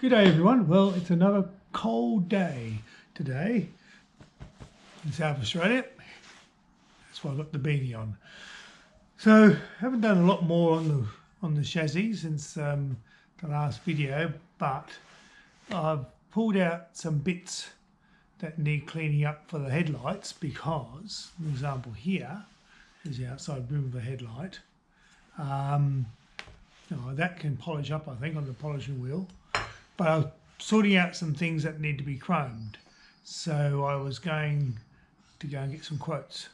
Good day everyone. Well, it's another cold day today in South Australia. That's why I've got the beanie on. So I haven't done a lot more on the chassis since the last video, but I've pulled out some bits that need cleaning up for the headlights because, for example, here is the outside rim of the headlight. That can polish up, I think, on the polishing wheel. But I was sorting out some things that need to be chromed. So I was going to go and get some quotes.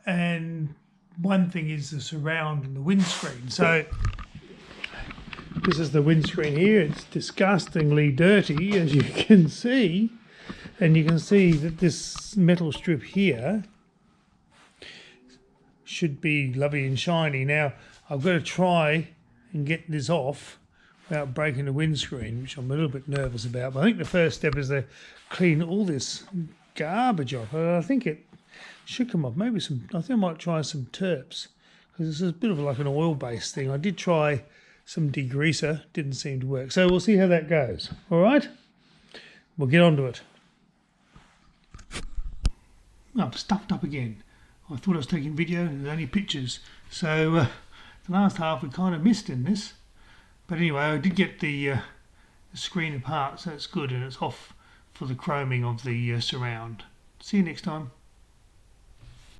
And one thing is the surround and the windscreen. So this is the windscreen here. It's disgustingly dirty, as you can see. And you can see that this metal strip here should be lovely and shiny. Now, I've got to try and get this off without breaking the windscreen, which I'm a little bit nervous about. But I think the first step is to clean all this garbage off. I think it should come off. Maybe I think I might try some terps, because this is a bit of like an oil-based thing. I did try some degreaser, didn't seem to work. So we'll see how that goes. All right? We'll get on to it. I've stuffed up again. I thought I was taking video and there's only pictures. So the last half we kind of missed in this. But anyway, I did get the screen apart, so it's good, and it's off for the chroming of the surround. See you next time.